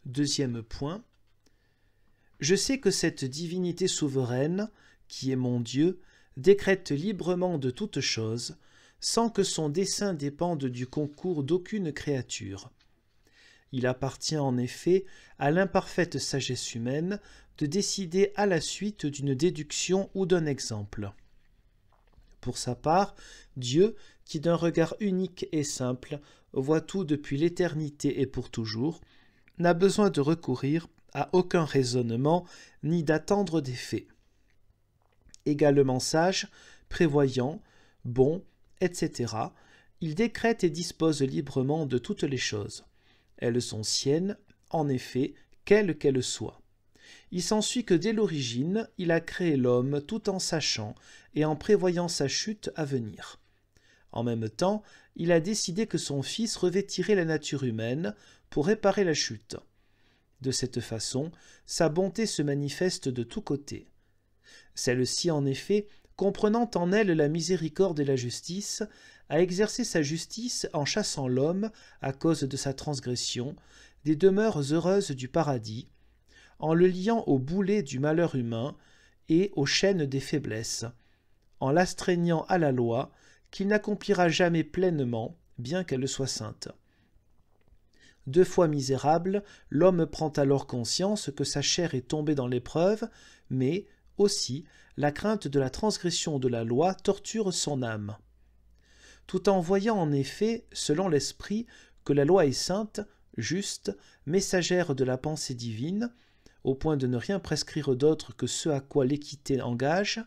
Deuxième point. Je sais que cette divinité souveraine, qui est mon Dieu, décrète librement de toutes choses, sans que son dessein dépende du concours d'aucune créature. Il appartient en effet à l'imparfaite sagesse humaine de décider à la suite d'une déduction ou d'un exemple. Pour sa part, Dieu, qui d'un regard unique et simple voit tout depuis l'éternité et pour toujours, n'a besoin de recourir à aucun raisonnement ni d'attendre des faits. Également sage, prévoyant, bon, etc., il décrète et dispose librement de toutes les choses. Elles sont siennes, en effet, quelles qu'elles soient. Il s'ensuit que dès l'origine, il a créé l'homme tout en sachant et en prévoyant sa chute à venir. En même temps, il a décidé que son Fils revêtirait la nature humaine pour réparer la chute. De cette façon, sa bonté se manifeste de tous côtés. Celle-ci, en effet, comprenant en elle la miséricorde et la justice, a exercé sa justice en chassant l'homme, à cause de sa transgression, des demeures heureuses du paradis, en le liant au boulet du malheur humain et aux chaînes des faiblesses, en l'astreignant à la loi, qu'il n'accomplira jamais pleinement, bien qu'elle soit sainte. Deux fois misérable, l'homme prend alors conscience que sa chair est tombée dans l'épreuve, mais, aussi, la crainte de la transgression de la loi torture son âme. Tout en voyant en effet, selon l'esprit, que la loi est sainte, juste, messagère de la pensée divine, au point de ne rien prescrire d'autre que ce à quoi l'équité engage,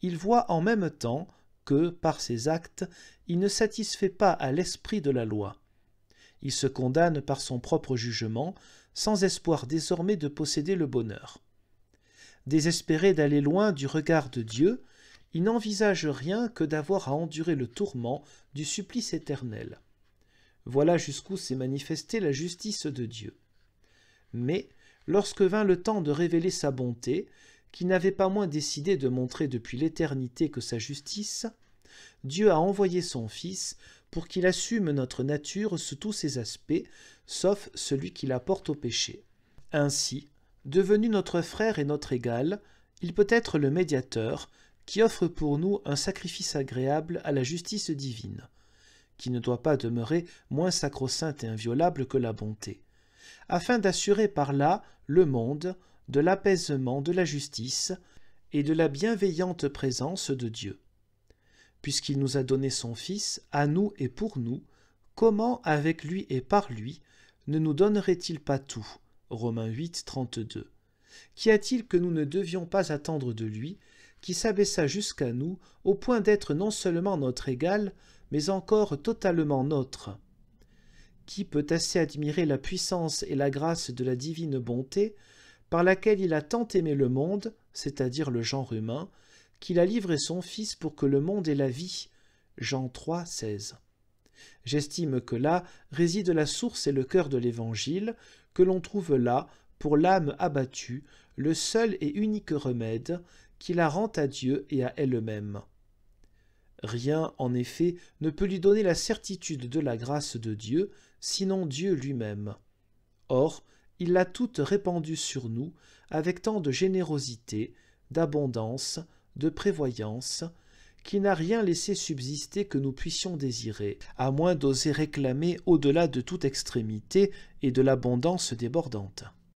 il voit en même temps que, par ses actes, il ne satisfait pas à l'esprit de la loi. Il se condamne par son propre jugement, sans espoir désormais de posséder le bonheur. Désespéré d'aller loin du regard de Dieu, il n'envisage rien que d'avoir à endurer le tourment du supplice éternel. Voilà jusqu'où s'est manifestée la justice de Dieu. Mais, lorsque vint le temps de révéler sa bonté, qui n'avait pas moins décidé de montrer depuis l'éternité que sa justice, Dieu a envoyé son Fils pour qu'il assume notre nature sous tous ses aspects, sauf celui qui la porte au péché. Ainsi, devenu notre frère et notre égal, il peut être le médiateur qui offre pour nous un sacrifice agréable à la justice divine, qui ne doit pas demeurer moins sacro-sainte et inviolable que la bonté, afin d'assurer par là le monde de l'apaisement de la justice et de la bienveillante présence de Dieu. Puisqu'il nous a donné son Fils, à nous et pour nous, comment, avec lui et par lui, ne nous donnerait-il pas tout? Romains 8, 32. Qu'y a-t-il que nous ne devions pas attendre de lui, qui s'abaissa jusqu'à nous, au point d'être non seulement notre égal, mais encore totalement nôtre? Qui peut assez admirer la puissance et la grâce de la divine bonté, par laquelle il a tant aimé le monde, c'est-à-dire le genre humain, qu'il a livré son Fils pour que le monde ait la vie. Jean 3, 16. J'estime que là réside la source et le cœur de l'Évangile, que l'on trouve là, pour l'âme abattue, le seul et unique remède qui la rend à Dieu et à elle-même. Rien, en effet, ne peut lui donner la certitude de la grâce de Dieu, sinon Dieu lui-même. Or, il l'a toute répandue sur nous, avec tant de générosité, d'abondance, de prévoyance, qui n'a rien laissé subsister que nous puissions désirer, à moins d'oser réclamer au-delà de toute extrémité et de l'abondance débordante.